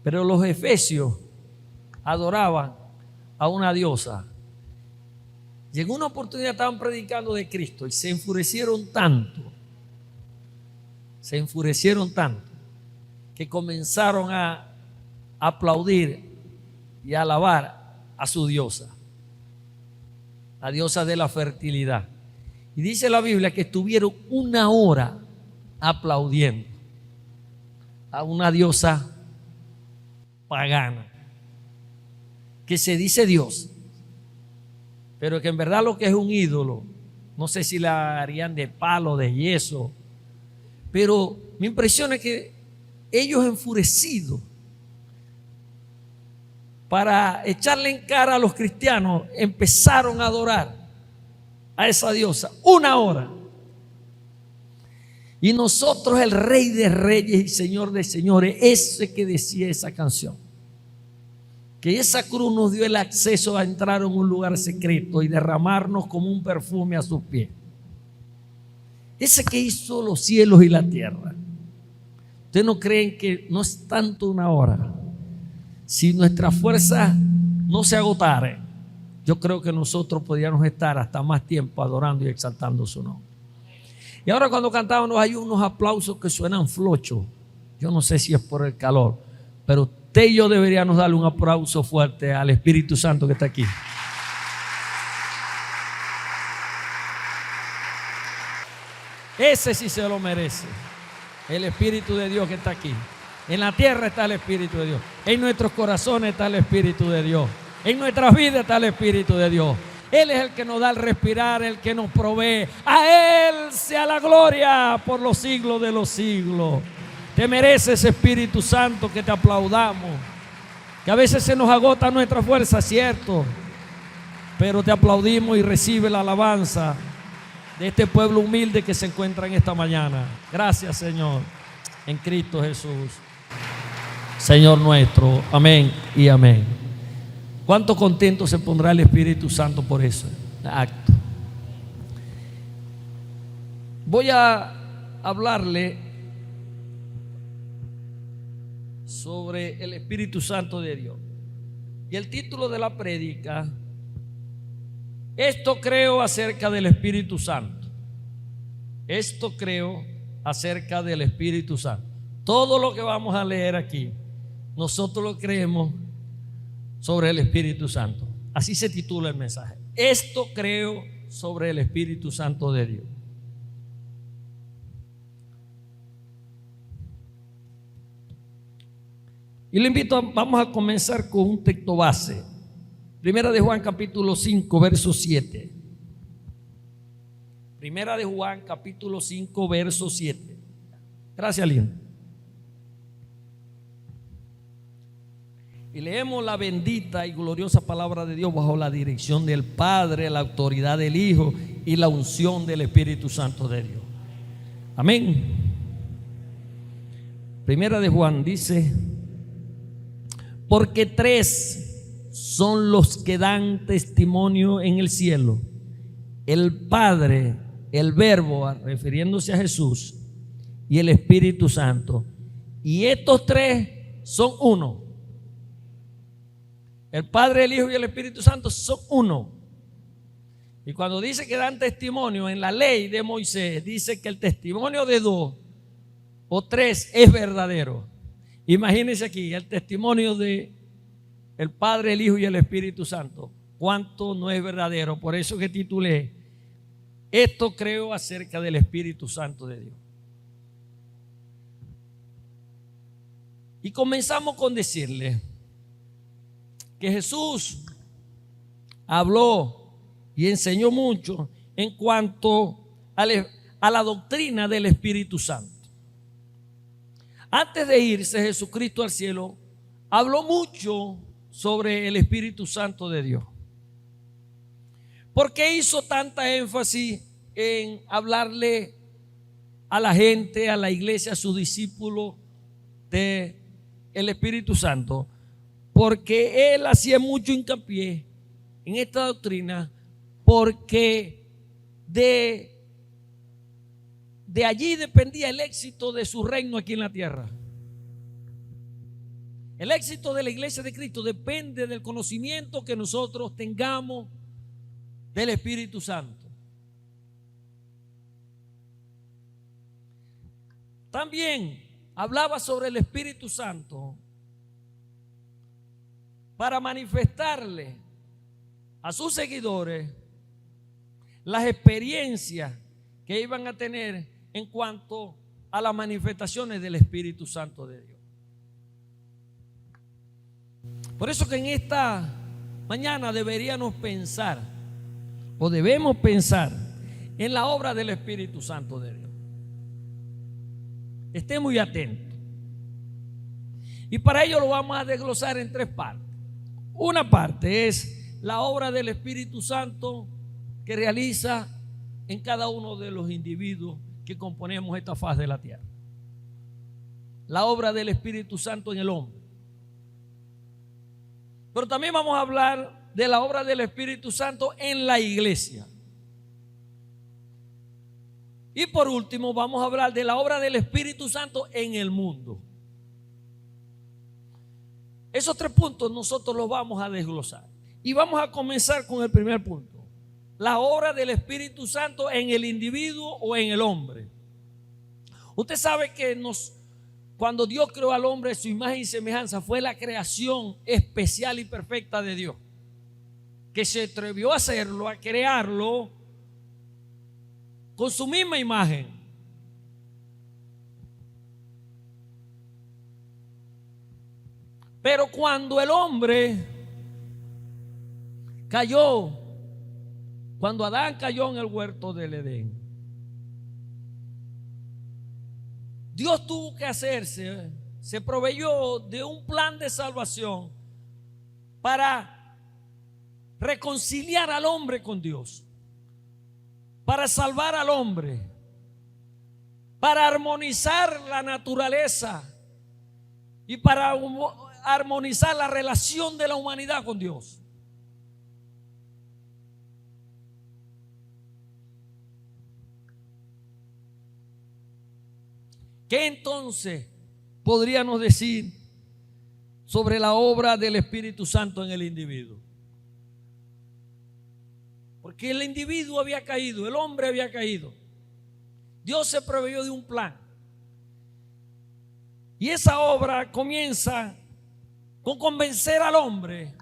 Pero los efesios adoraban a una diosa. Llegó una oportunidad, estaban predicando de Cristo y se enfurecieron tanto, que comenzaron a aplaudir y a alabar a su diosa, la diosa de la fertilidad. Y dice la Biblia que estuvieron una hora aplaudiendo a una diosa pagana, que se dice Dios, pero que en verdad lo que es un ídolo, no sé si la harían de palo, de yeso, pero me impresiona que ellos enfurecidos, para echarle en cara a los cristianos, empezaron a adorar a esa diosa una hora. Y nosotros, el Rey de Reyes y Señor de Señores, ese que decía esa canción, que esa cruz nos dio el acceso a entrar en un lugar secreto y derramarnos como un perfume a sus pies. Ese que hizo los cielos y la tierra. ¿Ustedes no creen que no es tanto una hora? Si nuestra fuerza no se agotara, yo creo que nosotros podríamos estar hasta más tiempo adorando y exaltando su nombre. Y ahora cuando cantábamos hay unos aplausos que suenan flochos. Yo no sé si es por el calor, pero usted y yo deberíamos darle un aplauso fuerte al Espíritu Santo que está aquí. Ese sí se lo merece. El Espíritu de Dios que está aquí. En la tierra está el Espíritu de Dios. En nuestros corazones está el Espíritu de Dios. En nuestras vidas está el Espíritu de Dios. Él es el que nos da el respirar, el que nos provee. A Él sea la gloria por los siglos de los siglos. Te mereces, Espíritu Santo, que te aplaudamos. Que a veces se nos agota nuestra fuerza, cierto, pero te aplaudimos y recibe la alabanza de este pueblo humilde que se encuentra en esta mañana. Gracias, Señor, en Cristo Jesús, Señor nuestro. Amén y amén. ¿Cuánto contento se pondrá el Espíritu Santo por ese acto? Voy a hablarle sobre el Espíritu Santo de Dios. Y el título de la prédica: esto creo acerca del Espíritu Santo. Esto creo acerca del Espíritu Santo. Todo lo que vamos a leer aquí, nosotros lo creemos sobre el Espíritu Santo. Así se titula el mensaje. Esto creo sobre el Espíritu Santo de Dios. Y le invito, vamos a comenzar con un texto base. Primera de Juan capítulo 5 verso 7. Primera de Juan capítulo 5 verso 7. Gracias, Lino. Y leemos la bendita y gloriosa palabra de Dios bajo la dirección del Padre, la autoridad del Hijo y la unción del Espíritu Santo de Dios. Amén. Primera de Juan dice: porque tres son los que dan testimonio en el cielo: el Padre, el Verbo, refiriéndose a Jesús, y el Espíritu Santo. Y estos tres son uno. El Padre, el Hijo y el Espíritu Santo son uno. Y cuando dice que dan testimonio, en la ley de Moisés dice que el testimonio de dos o tres es verdadero. Imagínense aquí el testimonio de el Padre, el Hijo y el Espíritu Santo. ¿Cuánto no es verdadero? Por eso que titulé: esto creo acerca del Espíritu Santo de Dios. Y comenzamos con decirle que Jesús habló y enseñó mucho en cuanto a la doctrina del Espíritu Santo. Antes de irse Jesucristo al cielo, habló mucho sobre el Espíritu Santo de Dios. ¿Por qué hizo tanta énfasis en hablarle a la gente, a la iglesia, a sus discípulos de el Espíritu Santo? Porque él hacía mucho hincapié en esta doctrina, porque de allí dependía el éxito de su reino aquí en la tierra. El éxito de la iglesia de Cristo depende del conocimiento que nosotros tengamos del Espíritu Santo. También hablaba sobre el Espíritu Santo para manifestarle a sus seguidores las experiencias que iban a tener en cuanto a las manifestaciones del Espíritu Santo de Dios. Por eso que en esta mañana deberíamos pensar, o debemos pensar, en la obra del Espíritu Santo de Dios. Esté muy atento. Y para ello lo vamos a desglosar en tres partes. Una parte es la obra del Espíritu Santo que realiza en cada uno de los individuos que componemos esta faz de la tierra. La obra del Espíritu Santo en el hombre. Pero también vamos a hablar de la obra del Espíritu Santo en la iglesia. Y por último vamos a hablar de la obra del Espíritu Santo en el mundo. Esos tres puntos nosotros los vamos a desglosar. Y vamos a comenzar con el primer punto. La obra del Espíritu Santo en el individuo o en el hombre. Usted sabe que cuando Dios creó al hombre, su imagen y semejanza, fue la creación especial y perfecta de Dios, que se atrevió a hacerlo, a crearlo con su misma imagen. Pero cuando el hombre cayó, cuando Adán cayó en el huerto del Edén, Dios tuvo que se proveyó de un plan de salvación para reconciliar al hombre con Dios, para salvar al hombre, para armonizar la naturaleza y para armonizar la relación de la humanidad con Dios. ¿Qué entonces podríamos decir sobre la obra del Espíritu Santo en el individuo? Porque el individuo había caído, el hombre había caído. Dios se proveyó de un plan. Y esa obra comienza con convencer al hombre,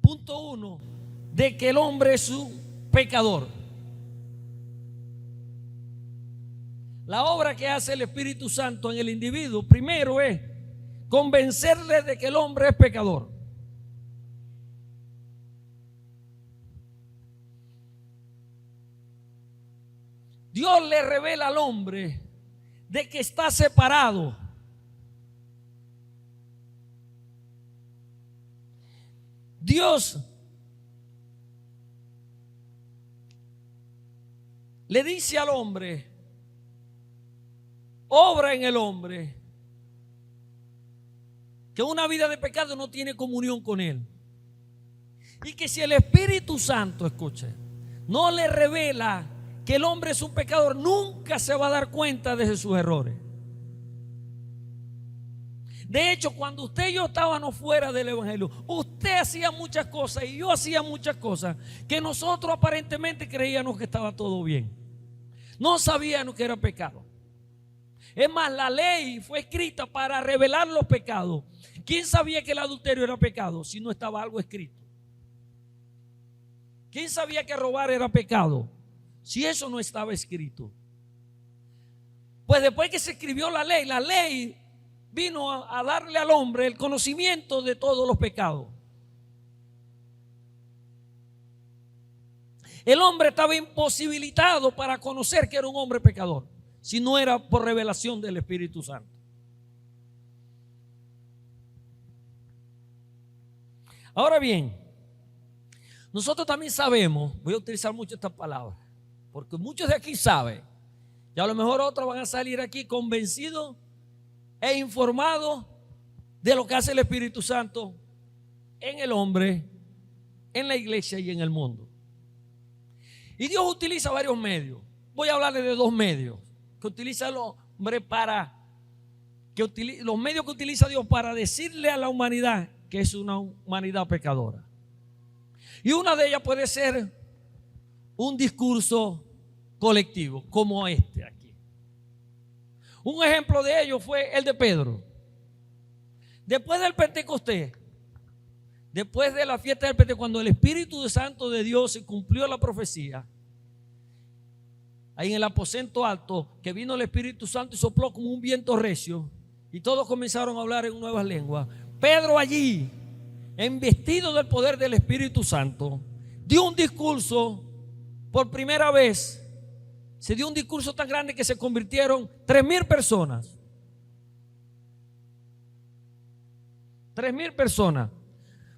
punto uno, de que el hombre es un pecador. La obra que hace el Espíritu Santo en el individuo, primero es convencerle de que el hombre es pecador. Dios le revela al hombre de que está separado. Dios le dice al hombre, obra en el hombre, que una vida de pecado no tiene comunión con él. Y que si el Espíritu Santo, escuche, no le revela que el hombre es un pecador, nunca se va a dar cuenta de sus errores. De hecho, cuando usted y yo estábamos fuera del evangelio, usted hacía muchas cosas y yo hacía muchas cosas que nosotros aparentemente creíamos que estaba todo bien. No sabíamos que era pecado. Es más, la ley fue escrita para revelar los pecados. ¿Quién sabía que el adulterio era pecado si no estaba algo escrito? ¿Quién sabía que robar era pecado si eso no estaba escrito? Pues después que se escribió la ley vino a darle al hombre el conocimiento de todos los pecados. El hombre estaba imposibilitado para conocer que era un hombre pecador, si no era por revelación del Espíritu Santo. Ahora bien, nosotros también sabemos, voy a utilizar mucho esta palabra, porque muchos de aquí saben, y a lo mejor otros van a salir aquí convencidos e informados de lo que hace el Espíritu Santo en el hombre, en la iglesia y en el mundo. Y Dios utiliza varios medios. Voy a hablarles de dos medios que utiliza el hombre para los medios que utiliza Dios para decirle a la humanidad que es una humanidad pecadora. Y una de ellas puede ser un discurso colectivo, como este aquí. Un ejemplo de ello fue el de Pedro. Después del Pentecostés, después de la fiesta del Pentecostés, cuando el Espíritu Santo de Dios se cumplió la profecía, ahí en el aposento alto, que vino el Espíritu Santo y sopló como un viento recio, y todos comenzaron a hablar en nuevas lenguas. Pedro allí, investido del poder del Espíritu Santo, dio un discurso por primera vez. Se dio un discurso tan grande que se convirtieron 3,000 personas. 3,000 personas.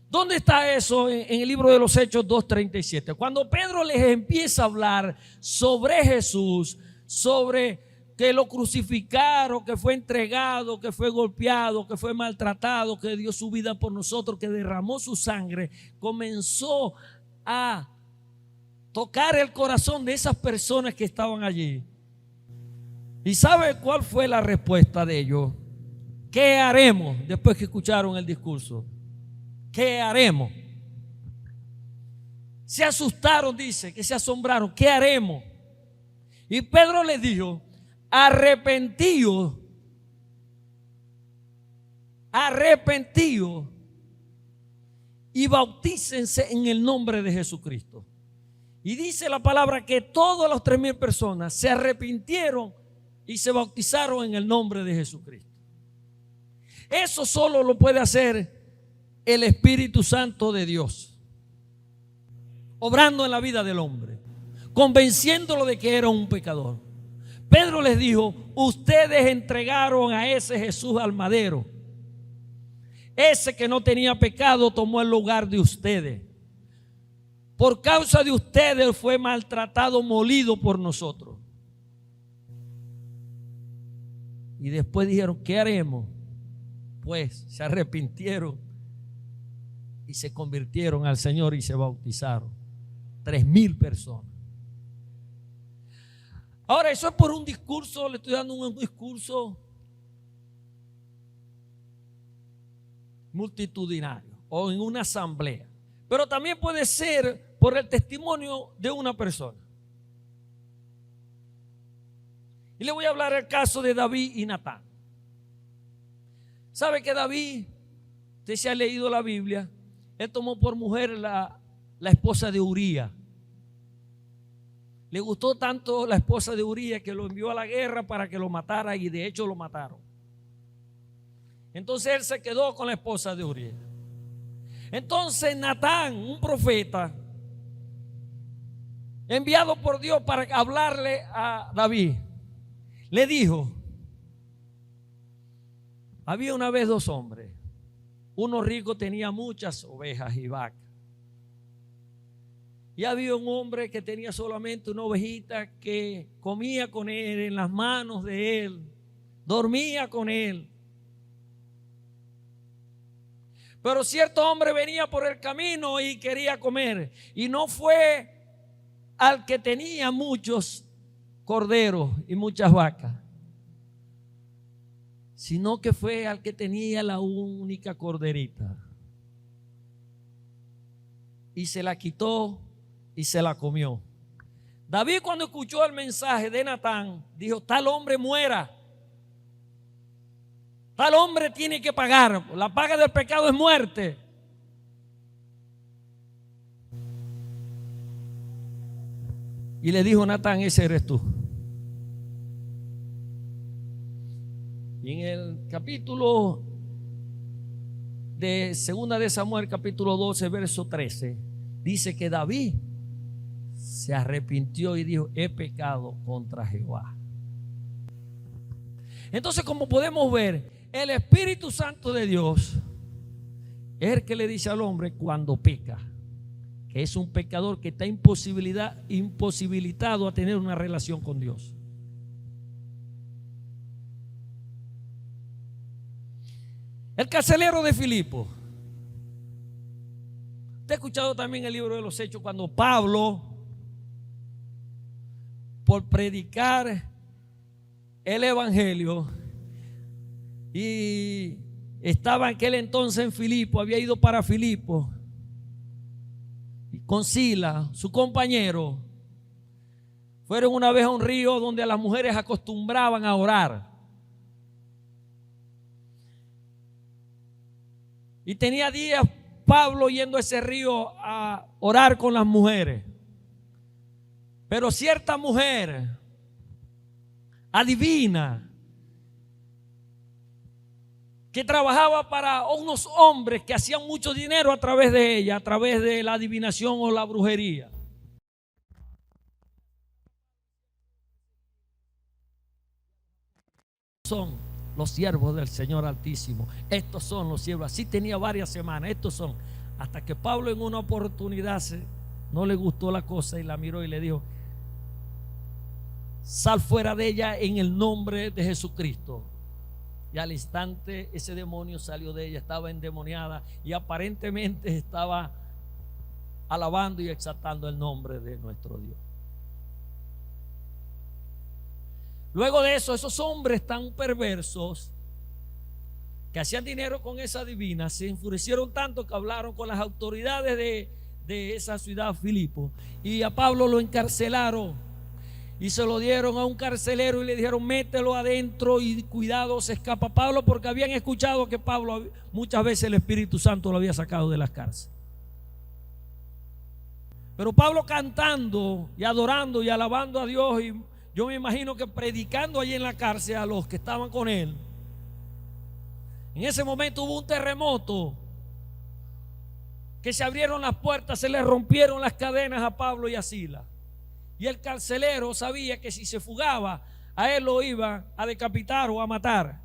¿Dónde está eso? En el libro de los Hechos 2:37. Cuando Pedro les empieza a hablar sobre Jesús, sobre que lo crucificaron, que fue entregado, que fue golpeado, que fue maltratado, que dio su vida por nosotros, que derramó su sangre, comenzó a tocar el corazón de esas personas que estaban allí. ¿Y sabe cuál fue la respuesta de ellos? ¿Qué haremos después que escucharon el discurso? ¿Qué haremos? Se asustaron, dice, que se asombraron. ¿Qué haremos? Y Pedro les dijo: arrepentíos y bautícense en el nombre de Jesucristo. Y dice la palabra que todas las 3,000 personas se arrepintieron y se bautizaron en el nombre de Jesucristo. Eso solo lo puede hacer el Espíritu Santo de Dios, obrando en la vida del hombre, convenciéndolo de que era un pecador. Pedro les dijo: ustedes entregaron a ese Jesús al madero. Ese que no tenía pecado tomó el lugar de ustedes. Por causa de ustedes fue maltratado, molido por nosotros. Y después dijeron: ¿qué haremos? Pues se arrepintieron y se convirtieron al Señor y se bautizaron. 3,000 personas. Ahora, eso es por un discurso, le estoy dando un discurso multitudinario o en una asamblea. Pero también puede ser por el testimonio de una persona. Y le voy a hablar el caso de David y Natán. ¿Sabe que David, usted se ha leído la Biblia, él tomó por mujer la esposa de Uría? Le gustó tanto la esposa de Uría que lo envió a la guerra para que lo matara, y de hecho lo mataron. Entonces él se quedó con la esposa de Uría. Entonces Natán, un profeta enviado por Dios para hablarle a David, le dijo: había una vez 2 hombres. Uno rico tenía muchas ovejas y vacas. Y había un hombre que tenía solamente una ovejita que comía con él, en las manos de él, dormía con él. Pero cierto hombre venía por el camino y quería comer, y no fue al que tenía muchos corderos y muchas vacas, sino que fue al que tenía la única corderita, y se la quitó y se la comió. David, cuando escuchó el mensaje de Natán, dijo: tal hombre muera, tal hombre tiene que pagar, la paga del pecado es muerte. Y le dijo Natán: ese eres tú. Y en el capítulo de 2 de Samuel, capítulo 12, verso 13, dice que David se arrepintió y dijo: he pecado contra Jehová. Entonces, como podemos ver, el Espíritu Santo de Dios es el que le dice al hombre cuando peca, que es un pecador que está imposibilitado a tener una relación con Dios. El carcelero de Filipo. Usted ha escuchado también el libro de los Hechos, cuando Pablo, por predicar el evangelio, y estaba en aquel entonces en Filipo, había ido para Filipo con Sila, su compañero. Fueron una vez a un río donde las mujeres acostumbraban a orar. Y tenía días Pablo yendo a ese río a orar con las mujeres. Pero cierta mujer adivina que trabajaba para unos hombres que hacían mucho dinero a través de ella, a través de la adivinación o la brujería. Son los siervos del Señor Altísimo. Estos son los siervos. Así tenía varias semanas. Estos son. Hasta que Pablo en una oportunidad no le gustó la cosa y la miró y le dijo: sal fuera de ella en el nombre de Jesucristo. Y al instante ese demonio salió de ella. Estaba endemoniada y aparentemente estaba alabando y exaltando el nombre de nuestro Dios. Luego de eso, esos hombres tan perversos que hacían dinero con esa divina se enfurecieron tanto que hablaron con las autoridades de esa ciudad, Filipo, y a Pablo lo encarcelaron y se lo dieron a un carcelero y le dijeron: mételo adentro y cuidado, se escapa Pablo, porque habían escuchado que Pablo muchas veces el Espíritu Santo lo había sacado de las cárceles. Pero Pablo cantando y adorando y alabando a Dios, y yo me imagino que predicando allí en la cárcel a los que estaban con él. En ese momento hubo un terremoto, que se abrieron las puertas, se le rompieron las cadenas a Pablo y a Silas. Y el carcelero sabía que si se fugaba, a él lo iba a decapitar o a matar.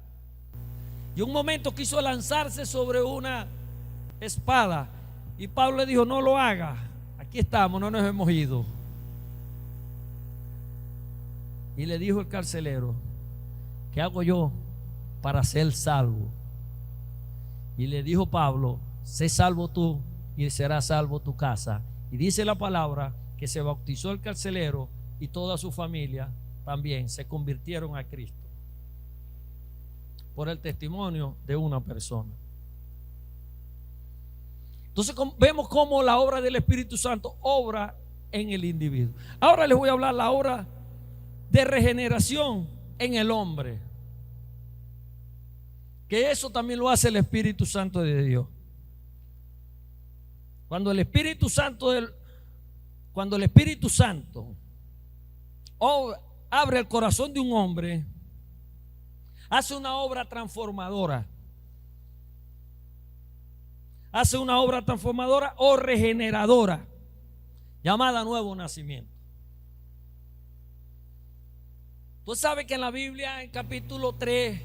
Y un momento quiso lanzarse sobre una espada, y Pablo le dijo: no lo haga, aquí estamos, no nos hemos ido. Y le dijo el carcelero: ¿qué hago yo para ser salvo? Y le dijo Pablo: sé salvo tú y será salvo tu casa. Y dice la palabra que se bautizó el carcelero y toda su familia también se convirtieron a Cristo por el testimonio de una persona. Entonces vemos cómo la obra del Espíritu Santo obra en el individuo. Ahora les voy a hablar la obra de regeneración en el hombre, que eso también lo hace el Espíritu Santo de Dios. Cuando el Espíritu Santo abre el corazón de un hombre, hace una obra transformadora. Hace una obra transformadora o regeneradora, llamada nuevo nacimiento. Tú sabes que en la Biblia, en capítulo 3,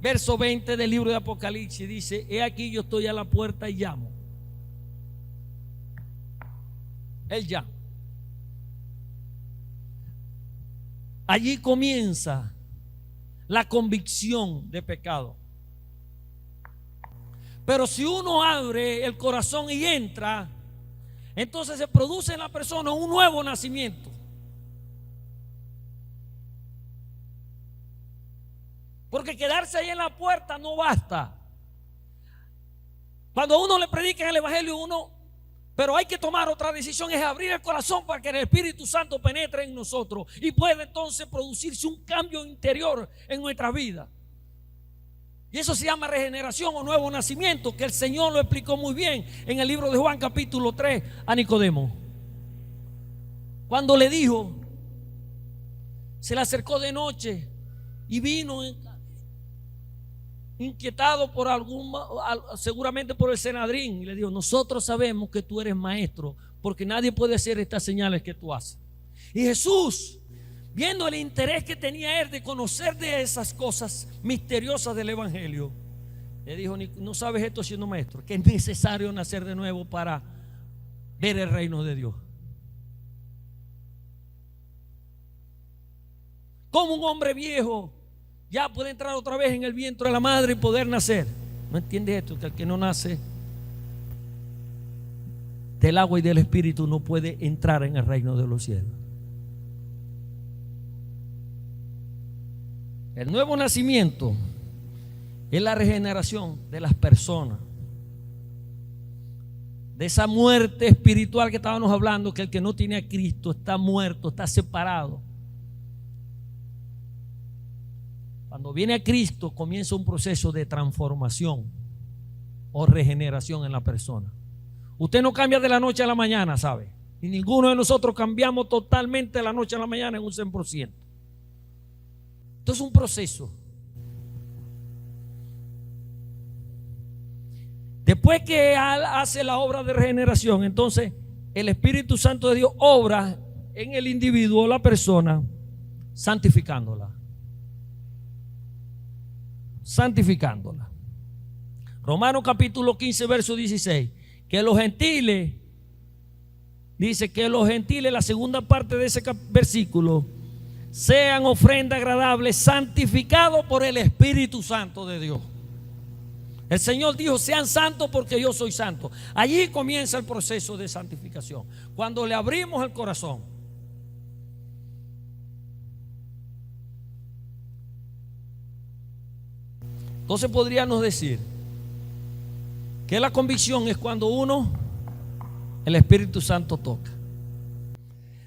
verso 20 del libro de Apocalipsis, dice: he aquí yo estoy a la puerta y llamo. Él llama. Allí comienza la convicción de pecado. Pero si uno abre el corazón y entra, entonces se produce en la persona un nuevo nacimiento. Porque quedarse ahí en la puerta no basta. Cuando uno le predica el evangelio, pero hay que tomar otra decisión, es abrir el corazón para que el Espíritu Santo penetre en nosotros y pueda entonces producirse un cambio interior en nuestra vida. Y eso se llama regeneración o nuevo nacimiento, que el Señor lo explicó muy bien en el libro de Juan capítulo 3 a Nicodemo. Cuando le dijo, se le acercó de noche y vino inquietado por seguramente por el Sanedrín, y le dijo: nosotros sabemos que tú eres maestro, porque nadie puede hacer estas señales que tú haces. Y Jesús, viendo el interés que tenía él de conocer de esas cosas misteriosas del evangelio, le dijo: no sabes esto, siendo maestro, que es necesario nacer de nuevo para ver el reino de Dios. Como un hombre viejo ya puede entrar otra vez en el vientre de la madre y poder nacer. ¿No entiendes esto? Que el que no nace del agua y del Espíritu no puede entrar en el reino de los cielos. El nuevo nacimiento es la regeneración de las personas. De esa muerte espiritual que estábamos hablando, que el que no tiene a Cristo está muerto, está separado. Cuando viene a Cristo comienza un proceso de transformación o regeneración en la persona. Usted no cambia de la noche a la mañana, ¿sabe? Y ninguno de nosotros cambiamos totalmente de la noche a la mañana en un 100%. Esto es un proceso. Después que hace la obra de regeneración, entonces el Espíritu Santo de Dios obra en el individuo, la persona, santificándola. Santificándola. Romanos capítulo 15, verso 16. Que los gentiles, dice que los gentiles, la segunda parte de ese versículo, sean ofrenda agradable, santificados por el Espíritu Santo de Dios. El Señor dijo: sean santos porque yo soy santo. Allí comienza el proceso de santificación, cuando le abrimos el corazón. Entonces podríamos decir que la convicción es cuando el Espíritu Santo toca.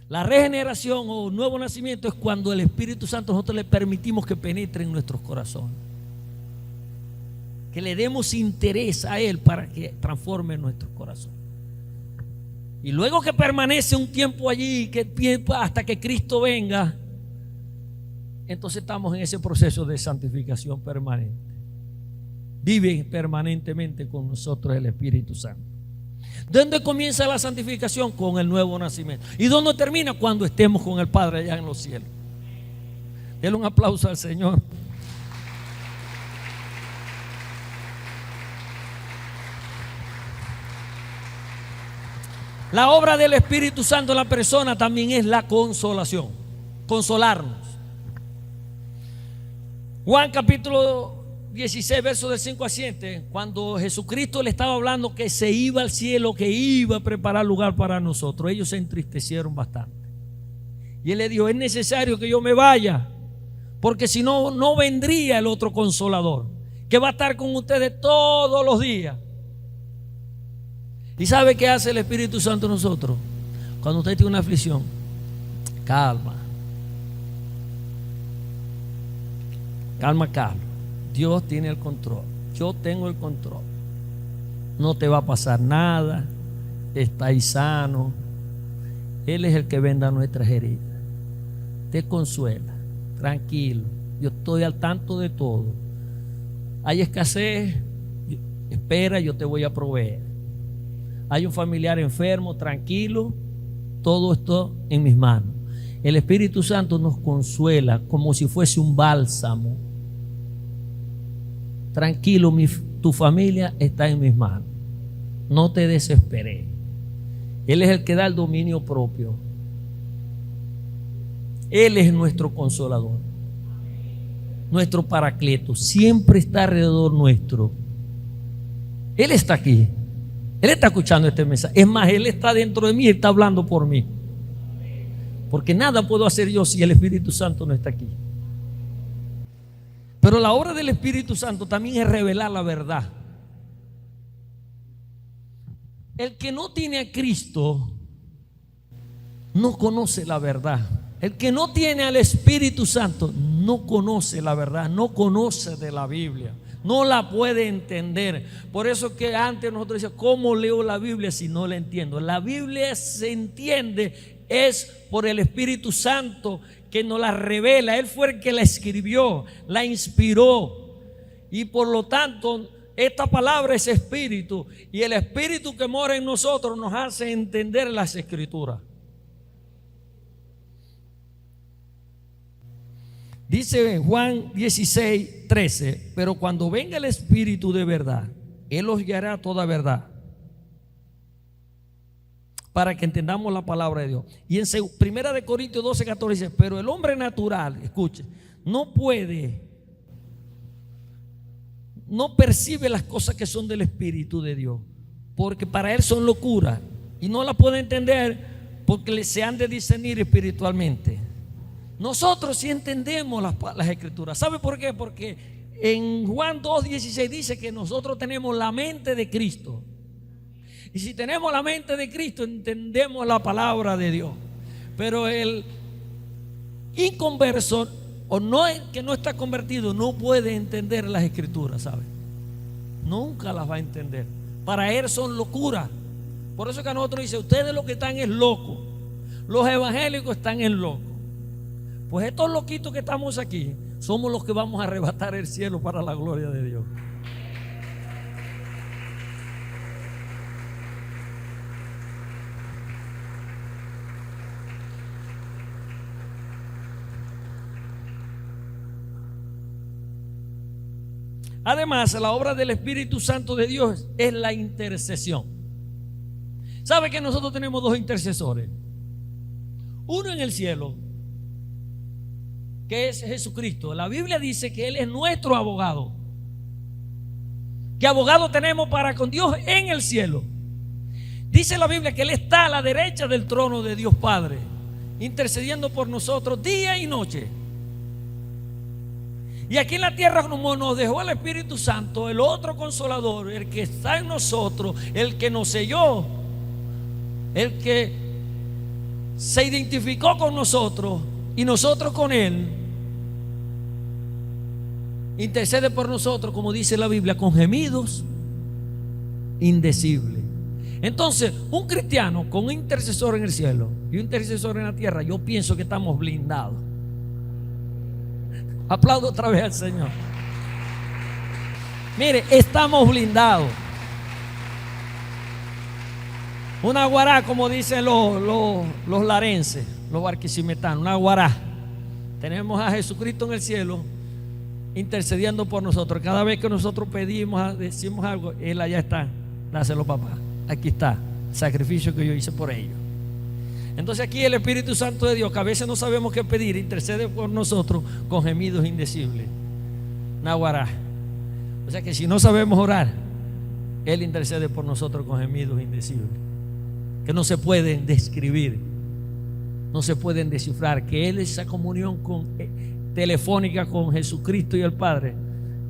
La regeneración o nuevo nacimiento es cuando el Espíritu Santo nosotros le permitimos que penetre en nuestros corazones, que le demos interés a Él para que transforme nuestro corazón. Y luego que permanece un tiempo allí, hasta que Cristo venga, entonces estamos en ese proceso de santificación permanente. Vive permanentemente con nosotros el Espíritu Santo. ¿Dónde comienza la santificación? Con el nuevo nacimiento. ¿Y dónde termina? Cuando estemos con el Padre allá en los cielos. Denle un aplauso al Señor. La obra del Espíritu Santo en la persona también es la consolación. Consolarnos. Juan capítulo 16, versos del 5 al 7, cuando Jesucristo le estaba hablando que se iba al cielo, que iba a preparar lugar para nosotros, ellos se entristecieron bastante. Y Él le dijo: es necesario que yo me vaya, porque si no, no vendría el otro consolador, que va a estar con ustedes todos los días. ¿Y sabe qué hace el Espíritu Santo en nosotros? Cuando usted tiene una aflicción: calma, calma, calma. Dios tiene el control. Yo tengo el control. No te va a pasar nada. Estáis sano. Él es el que venda nuestras heridas. Te consuela. Tranquilo. Yo estoy al tanto de todo. Hay escasez. Espera, yo te voy a proveer. Hay un familiar enfermo. Tranquilo. Todo esto en mis manos. El Espíritu Santo nos consuela como si fuese un bálsamo. Tranquilo, tu familia está en mis manos. No te desesperes. Él es el que da el dominio propio. Él es nuestro consolador, nuestro paracleto. Siempre está alrededor nuestro. Él está aquí. Él está escuchando este mensaje. Es más, Él está dentro de mí y está hablando por mí. Porque nada puedo hacer yo si el Espíritu Santo no está aquí. Pero la obra del Espíritu Santo también es revelar la verdad. El que no tiene a Cristo no conoce la verdad. El que no tiene al Espíritu Santo no conoce la verdad, no conoce de la Biblia, no la puede entender. Por eso que antes nosotros decíamos: ¿cómo leo la Biblia si no la entiendo? La Biblia se entiende es por el Espíritu Santo que nos la revela. Él fue el que la escribió, la inspiró, y por lo tanto esta palabra es espíritu, y el Espíritu que mora en nosotros nos hace entender las Escrituras. Dice Juan 16, 13: pero cuando venga el Espíritu de verdad, Él os guiará a toda verdad, para que entendamos la palabra de Dios. Y en 1 Corintios 12, 14 dice: pero el hombre natural, escuche, no percibe las cosas que son del Espíritu de Dios, porque para él son locura, y no la puede entender porque se han de discernir espiritualmente. Nosotros sí entendemos las Escrituras. ¿Sabe por qué? Porque en Juan 2:16 dice que nosotros tenemos la mente de Cristo. Y si tenemos la mente de Cristo, entendemos la palabra de Dios. Pero el inconverso, o no, que no está convertido, no puede entender las escrituras, ¿sabe? Nunca las va a entender. Para él son locura. Por eso que a nosotros dice, ustedes lo que están es locos. Los evangélicos están en loco. Pues estos loquitos que estamos aquí somos los que vamos a arrebatar el cielo para la gloria de Dios. Además, la obra del Espíritu Santo de Dios es la intercesión. ¿Sabe que nosotros tenemos dos intercesores? Uno en el cielo, que es Jesucristo. La Biblia dice que Él es nuestro abogado. ¿Qué abogado tenemos para con Dios en el cielo? Dice la Biblia que Él está a la derecha del trono de Dios Padre, intercediendo por nosotros día y noche. Y aquí en la tierra, como nos dejó el Espíritu Santo, el otro consolador, el que está en nosotros, el que nos selló, el que se identificó con nosotros y nosotros con Él, intercede por nosotros, como dice la Biblia, con gemidos indecibles. Entonces, un cristiano con un intercesor en el cielo y un intercesor en la tierra, yo pienso que estamos blindados. Aplaudo otra vez al Señor. Mire, estamos blindados. Una guará, como dicen los larenses, los barquisimetanos, una guará. Tenemos a Jesucristo en el cielo intercediendo por nosotros. Cada vez que nosotros pedimos, decimos algo, Él allá está. Dáselo, papá. Aquí está el sacrificio que yo hice por ellos. Entonces aquí el Espíritu Santo de Dios, que a veces no sabemos qué pedir, intercede por nosotros con gemidos indecibles. Naguará. O sea que si no sabemos orar, Él intercede por nosotros con gemidos indecibles, que no se pueden describir, no se pueden descifrar. Que Él, esa comunión telefónica con Jesucristo y el Padre,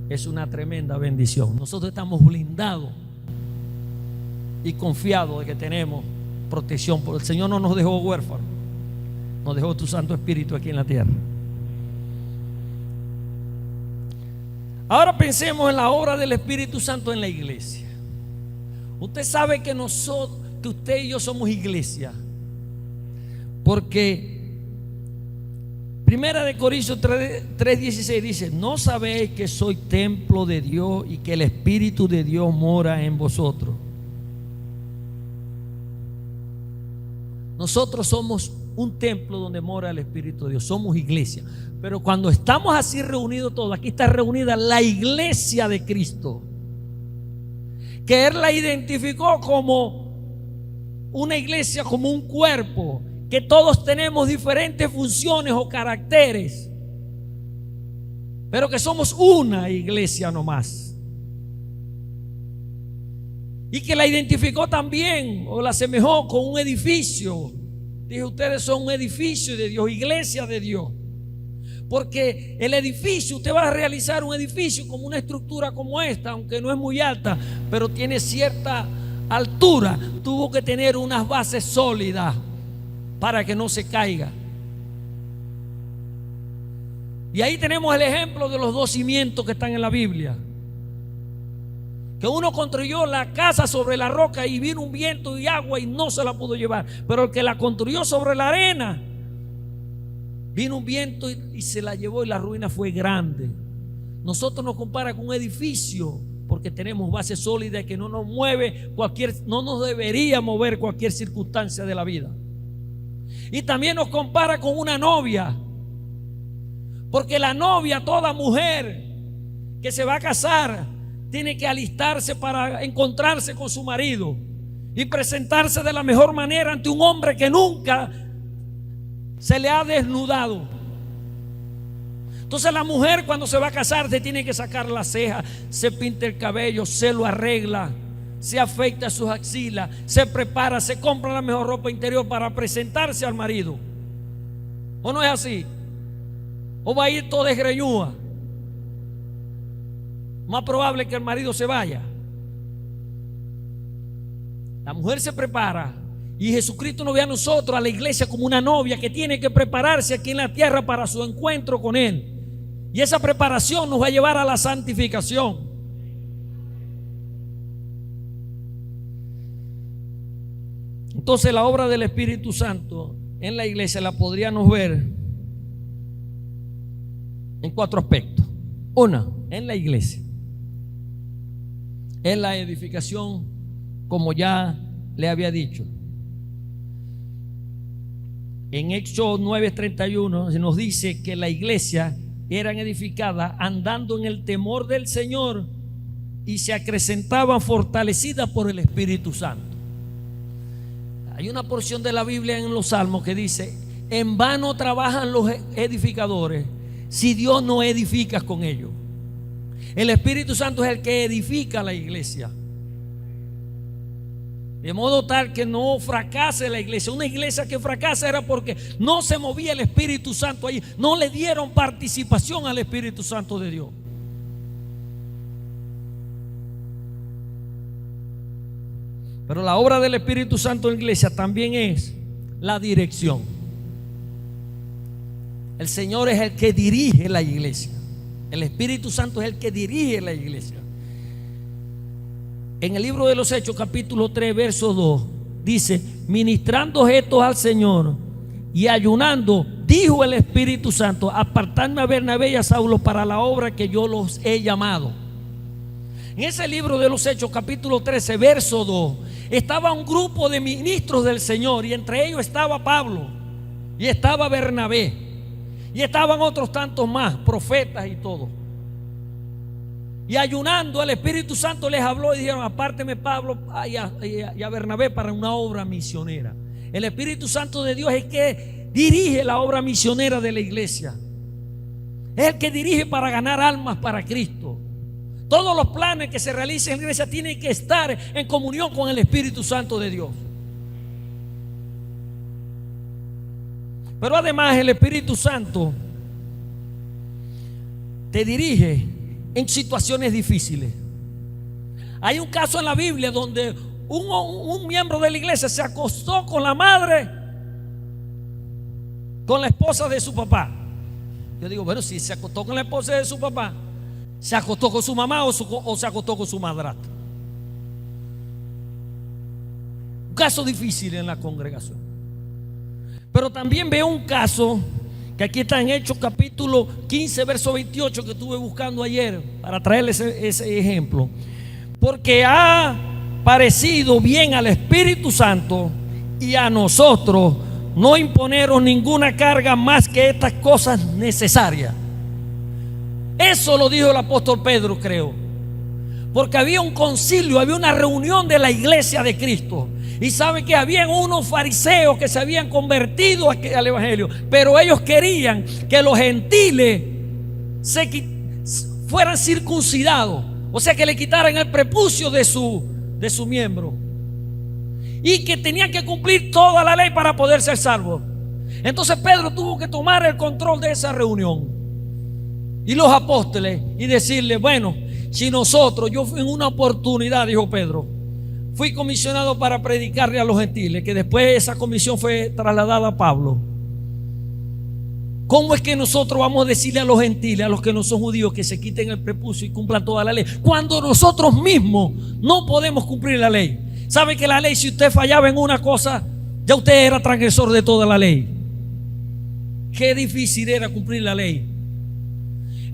es una tremenda bendición. Nosotros estamos blindados y confiados de que tenemos protección, porque el Señor no nos dejó huérfanos, nos dejó tu Santo Espíritu aquí en la tierra. Ahora pensemos en la obra del Espíritu Santo en la iglesia. Usted sabe que usted y yo somos iglesia, porque Primera de Corintios 3:16 dice: ¿no sabéis que soy templo de Dios y que el Espíritu de Dios mora en vosotros? Nosotros somos un templo donde mora el Espíritu de Dios, somos iglesia. Pero cuando estamos así reunidos todos, aquí está reunida la iglesia de Cristo, que Él la identificó como una iglesia, como un cuerpo, que todos tenemos diferentes funciones o caracteres, pero que somos una iglesia nomás. Y que la identificó también, o la asemejó con un edificio. Dijo: ustedes son un edificio de Dios, iglesia de Dios. Porque el edificio, usted va a realizar un edificio como una estructura como esta, aunque no es muy alta, pero tiene cierta altura. Tuvo que tener unas bases sólidas para que no se caiga. Y ahí tenemos el ejemplo de los dos cimientos que están en la Biblia. Que uno construyó la casa sobre la roca y vino un viento y agua y no se la pudo llevar. Pero el que la construyó sobre la arena, vino un viento y se la llevó, y la ruina fue grande. Nosotros nos compara con un edificio porque tenemos base sólida que no nos mueve no nos debería mover cualquier circunstancia de la vida. Y también nos compara con una novia, porque la novia, toda mujer que se va a casar, tiene que alistarse para encontrarse con su marido y presentarse de la mejor manera ante un hombre que nunca se le ha desnudado. Entonces la mujer, cuando se va a casar, se tiene que sacar las cejas, se pinta el cabello, se lo arregla, se afeita sus axilas, se prepara, se compra la mejor ropa interior para presentarse al marido. ¿O no es así? ¿O va a ir todo desgreñúa? más probable que el marido se vaya. La mujer se prepara y Jesucristo nos ve a nosotros, a la iglesia, como una novia que tiene que prepararse aquí en la tierra para su encuentro con Él. Y esa preparación nos va a llevar a la santificación. Entonces la obra del Espíritu Santo en la iglesia la podríamos ver en 4 aspectos. Una, en la iglesia, en la edificación, como ya le había dicho. En Éxodo 9:31 se nos dice que la iglesia eran edificadas andando en el temor del Señor y se acrecentaban fortalecidas por el Espíritu Santo. Hay una porción de la Biblia en los Salmos que dice: en vano trabajan los edificadores si Dios no edifica con ellos. El Espíritu Santo es el que edifica la iglesia, de modo tal que no fracase la iglesia. Una iglesia que fracasa era porque no se movía el Espíritu Santo ahí, no le dieron participación al Espíritu Santo de Dios. Pero la obra del Espíritu Santo en la iglesia también es la dirección. El Señor es el que dirige la iglesia. El Espíritu Santo es el que dirige la iglesia. En el libro de los Hechos, capítulo 3, verso 2, dice: ministrando gestos al Señor y ayunando, dijo el Espíritu Santo: apartadme a Bernabé y a Saulo para la obra que yo los he llamado. En ese libro de los Hechos, capítulo 13, verso 2, estaba un grupo de ministros del Señor, y entre ellos estaba Pablo y estaba Bernabé y estaban otros tantos más, profetas y todo. Y ayunando, el Espíritu Santo les habló y dijeron: apárteme Pablo y a Bernabé para una obra misionera. El Espíritu Santo de Dios es el que dirige la obra misionera de la iglesia. Es el que dirige para ganar almas para Cristo. Todos los planes que se realicen en la iglesia tienen que estar en comunión con el Espíritu Santo de Dios. Pero además el Espíritu Santo te dirige en situaciones difíciles. Hay un caso en la Biblia donde un miembro de la iglesia se acostó con la madre, con la esposa de su papá. Yo digo, bueno, si se acostó con la esposa de su papá, ¿se acostó con su mamá o se acostó con su madrastra? Un caso difícil en la congregación. Pero también veo un caso que aquí está en Hechos capítulo 15, verso 28, que estuve buscando ayer para traerles ese ejemplo. Porque ha parecido bien al Espíritu Santo y a nosotros no imponeros ninguna carga más que estas cosas necesarias. Eso lo dijo el apóstol Pedro, creo. Porque había un concilio, había una reunión de la iglesia de Cristo. Y sabe que habían unos fariseos que se habían convertido al evangelio, pero ellos querían que los gentiles fueran circuncidados, o sea, que le quitaran el prepucio de su miembro, y que tenían que cumplir toda la ley para poder ser salvos. Entonces Pedro tuvo que tomar el control de esa reunión y los apóstoles y decirle: bueno, si nosotros, yo fui en una oportunidad, dijo Pedro, fui comisionado para predicarle a los gentiles, que después esa comisión fue trasladada a Pablo. ¿Cómo es que nosotros vamos a decirle a los gentiles, a los que no son judíos, que se quiten el prepucio y cumplan toda la ley, cuando nosotros mismos no podemos cumplir la ley? ¿Sabe que la ley, si usted fallaba en una cosa, ya usted era transgresor de toda la ley? Qué difícil era cumplir la ley.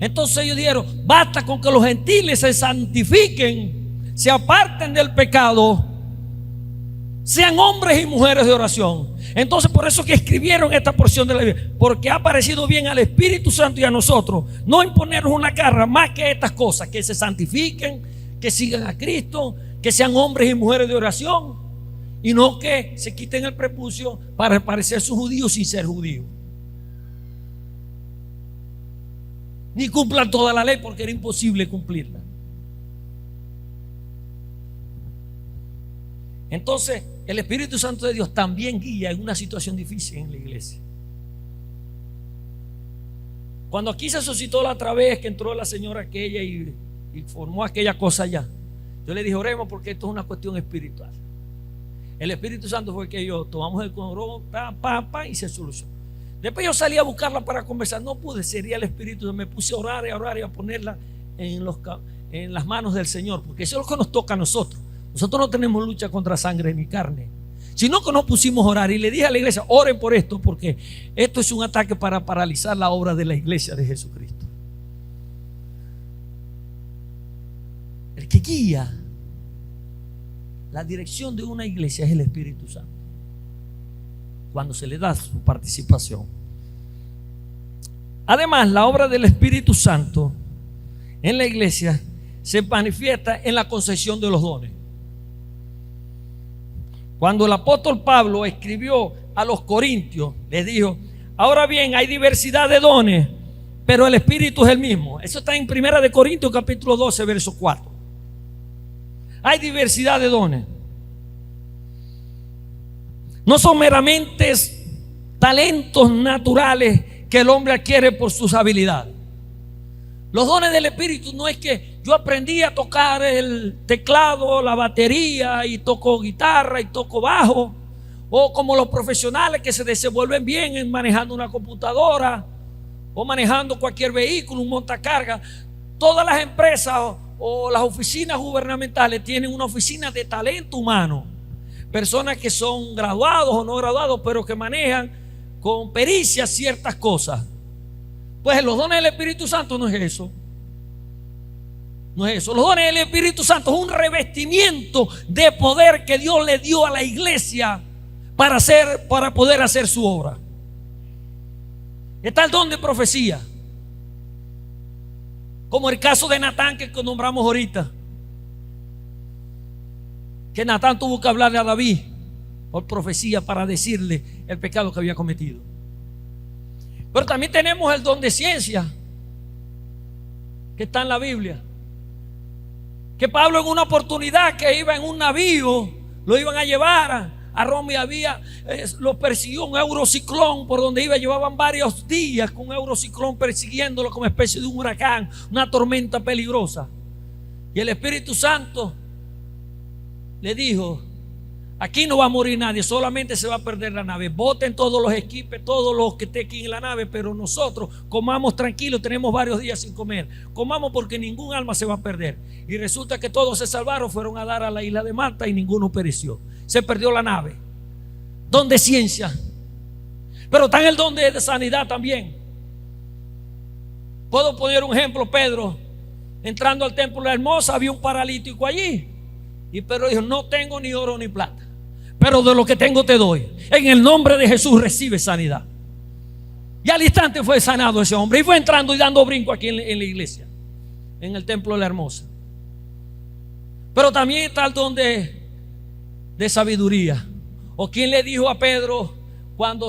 Entonces ellos dijeron: basta con que los gentiles se santifiquen, se aparten del pecado, sean hombres y mujeres de oración. Entonces por eso que escribieron esta porción de la Biblia: porque ha parecido bien al Espíritu Santo y a nosotros no imponernos una carga más que estas cosas, que se santifiquen, que sigan a Cristo, que sean hombres y mujeres de oración, y no que se quiten el prepucio para parecer sus judíos sin ser judíos, ni cumplan toda la ley, porque era imposible cumplirla. Entonces el Espíritu Santo de Dios también guía en una situación difícil en la iglesia. Cuando aquí se suscitó la otra vez que entró la señora aquella y y formó aquella cosa allá. Yo le dije, oremos porque esto es una cuestión espiritual. El Espíritu Santo fue que yo tomamos el control, y se solucionó. Después yo salí a buscarla para conversar, no pude, sería el Espíritu. Me puse a orar y a ponerla en las manos del Señor, porque eso es lo que nos toca a nosotros. Nosotros no tenemos lucha contra sangre ni carne, sino que nos pusimos a orar. Y le dije a la iglesia, oren por esto, porque esto es un ataque para paralizar la obra de la iglesia de Jesucristo. El que guía la dirección de una iglesia es el Espíritu Santo, cuando se le da su participación. Además, la obra del Espíritu Santo en la iglesia se manifiesta en la concesión de los dones. Cuando el apóstol Pablo escribió a los corintios, les dijo: ahora bien, hay diversidad de dones, pero el Espíritu es el mismo. Eso está en 1 Corintios capítulo 12, verso 4. Hay diversidad de dones. No son meramente talentos naturales que el hombre adquiere por sus habilidades. Los dones del Espíritu no es que yo aprendí a tocar el teclado, la batería, y toco guitarra y toco bajo, o como los profesionales que se desenvuelven bien en manejando una computadora o manejando cualquier vehículo, un montacarga. Todas las empresas o las oficinas gubernamentales tienen una oficina de talento humano, personas que son graduados o no graduados, pero que manejan con pericia ciertas cosas. Pues los dones del Espíritu Santo no es eso. No es eso. Los dones del Espíritu Santo es un revestimiento de poder que Dios le dio a la iglesia para poder hacer su obra. Está el don de profecía, como el caso de Natán que nombramos ahorita, que Natán tuvo que hablarle a David por profecía para decirle el pecado que había cometido. Pero también tenemos el don de ciencia, que está en la Biblia, que Pablo, en una oportunidad que iba en un navío, lo iban a llevar a Roma, y lo persiguió un eurociclón por donde iba. Llevaban varios días con un eurociclón persiguiéndolo como especie de un huracán, una tormenta peligrosa. Y el Espíritu Santo le dijo: aquí no va a morir nadie, solamente se va a perder la nave. Boten todos los equipos, todos los que estén aquí en la nave, pero nosotros comamos tranquilos, tenemos varios días sin comer. Comamos porque ningún alma se va a perder. Y resulta que todos se salvaron, fueron a dar a la isla de Malta y ninguno pereció. Se perdió la nave. Don de ciencia. Pero está en el don de sanidad también. Puedo poner un ejemplo. Pedro, entrando al templo de la Hermosa, había un paralítico allí. Y Pedro dijo: no tengo ni oro ni plata, pero de lo que tengo te doy. En el nombre de Jesús recibe sanidad. Y al instante fue sanado ese hombre. Y fue entrando y dando brinco aquí en la iglesia, en el templo de la Hermosa. Pero también está el don de sabiduría. ¿O quién le dijo a Pedro cuando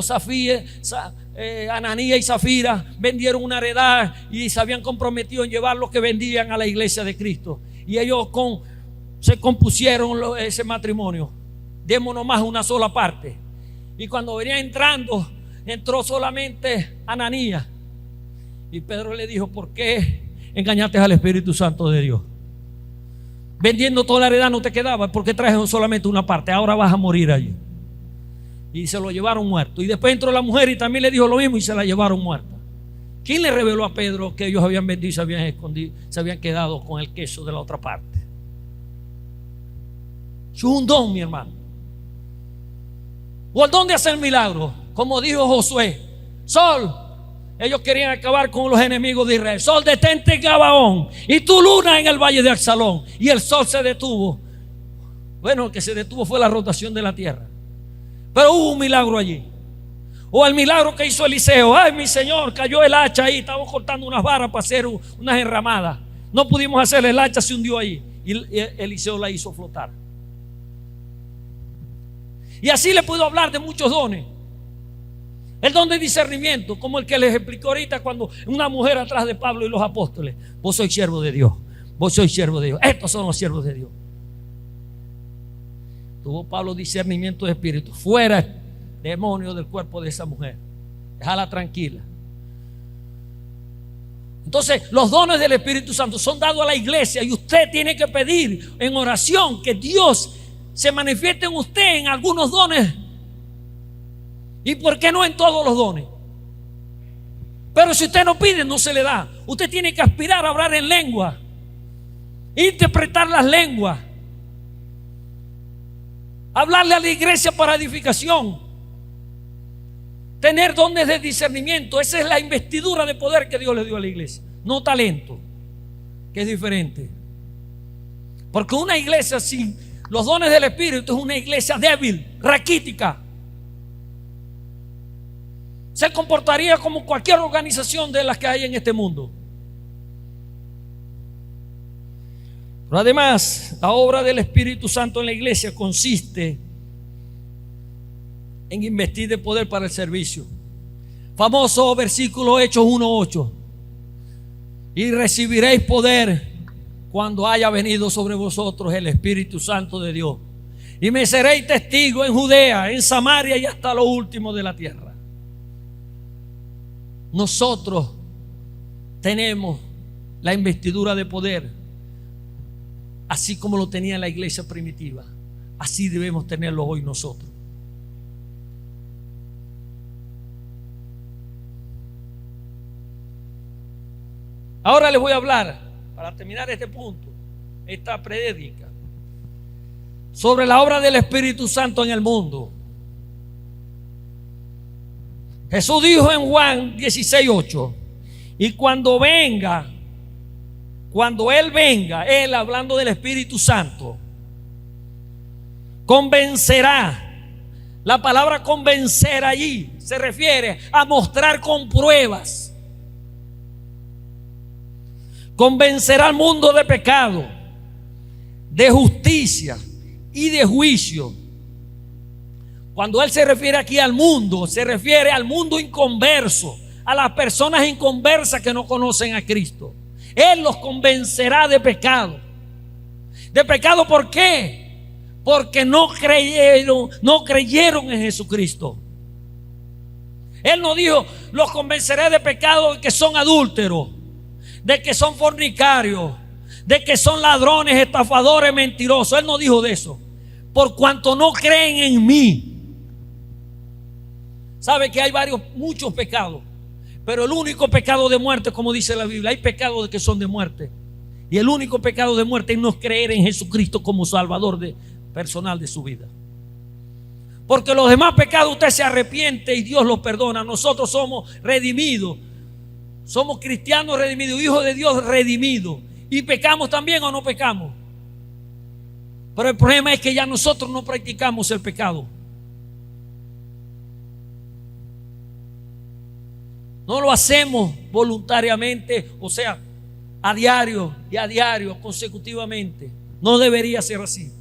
Ananías y Zafira vendieron una heredad y se habían comprometido en llevar lo que vendían a la iglesia de Cristo? Y ellos se compusieron ese matrimonio: démonos más una sola parte. Y cuando venía entrando, entró solamente Ananías. Y Pedro le dijo: ¿por qué engañaste al Espíritu Santo de Dios? Vendiendo toda la heredad no te quedaba, porque trajeron solamente una parte, ahora vas a morir allí. Y se lo llevaron muerto. Y después entró la mujer y también le dijo lo mismo y se la llevaron muerta. ¿Quién le reveló a Pedro que ellos habían vendido y se habían escondido, se habían quedado con el queso de la otra parte? Es un don, mi hermano. O el don de hacer milagros, como dijo Josué: sol, ellos querían acabar con los enemigos de Israel. Sol, detente en Gabaón, y tu luna en el valle de Absalón. Y el sol se detuvo. Bueno, el que se detuvo fue la rotación de la tierra, pero hubo un milagro allí. O el milagro que hizo Eliseo: ay, mi señor, cayó el hacha ahí, estábamos cortando unas varas para hacer unas enramadas, no pudimos hacer, el hacha se hundió ahí, y Eliseo la hizo flotar. Y así le puedo hablar de muchos dones. El don de discernimiento, como el que les explicó ahorita, cuando una mujer atrás de Pablo y los apóstoles: vos sois siervo de Dios, vos sois siervo de Dios, estos son los siervos de Dios. Tuvo Pablo discernimiento de espíritu. Fuera demonio del cuerpo de esa mujer, déjala tranquila. Entonces, los dones del Espíritu Santo son dados a la iglesia y usted tiene que pedir en oración que Dios se manifieste en usted en algunos dones. ¿Y por qué no en todos los dones? Pero si usted no pide, no se le da. Usted tiene que aspirar a hablar en lengua, interpretar las lenguas, hablarle a la iglesia para edificación, tener dones de discernimiento. Esa es la investidura de poder que Dios le dio a la iglesia, no talento, que es diferente. Porque una iglesia sin los dones del Espíritu es una iglesia débil, raquítica. Se comportaría como cualquier organización de las que hay en este mundo. Pero además, la obra del Espíritu Santo en la iglesia consiste en investir de poder para el servicio. Famoso versículo Hechos 1:8. Y recibiréis poder cuando haya venido sobre vosotros el Espíritu Santo de Dios. Y me seréis testigo en Judea, en Samaria y hasta lo último de la tierra. Nosotros tenemos la investidura de poder, así como lo tenía la iglesia primitiva. Así debemos tenerlo hoy nosotros. Ahora les voy a hablar, para terminar este punto, esta prédica, sobre la obra del Espíritu Santo en el mundo. Jesús dijo en Juan 16:8, y cuando Él venga, Él hablando del Espíritu Santo, convencerá. La palabra convencer allí se refiere a mostrar con pruebas. Convencerá al mundo de pecado, de justicia y de juicio. Cuando Él se refiere aquí al mundo, se refiere al mundo inconverso, a las personas inconversas que no conocen a Cristo. Él los convencerá de pecado. ¿De pecado por qué? Porque no creyeron en Jesucristo. Él no dijo, los convenceré de pecado de que son adúlteros, de que son fornicarios, de que son ladrones, estafadores, mentirosos. Él no dijo de eso. Por cuanto no creen en mí. Sabe que hay muchos pecados, pero el único pecado de muerte, como dice la Biblia, hay pecados que son de muerte, y el único pecado de muerte es no creer en Jesucristo como Salvador personal de su vida. Porque los demás pecados usted se arrepiente y Dios los perdona. Nosotros somos redimidos, somos cristianos redimidos, hijos de Dios redimidos, y pecamos también o no pecamos. Pero el problema es que ya nosotros no practicamos el pecado. No lo hacemos voluntariamente, o sea, a diario y a diario, consecutivamente. No debería ser así.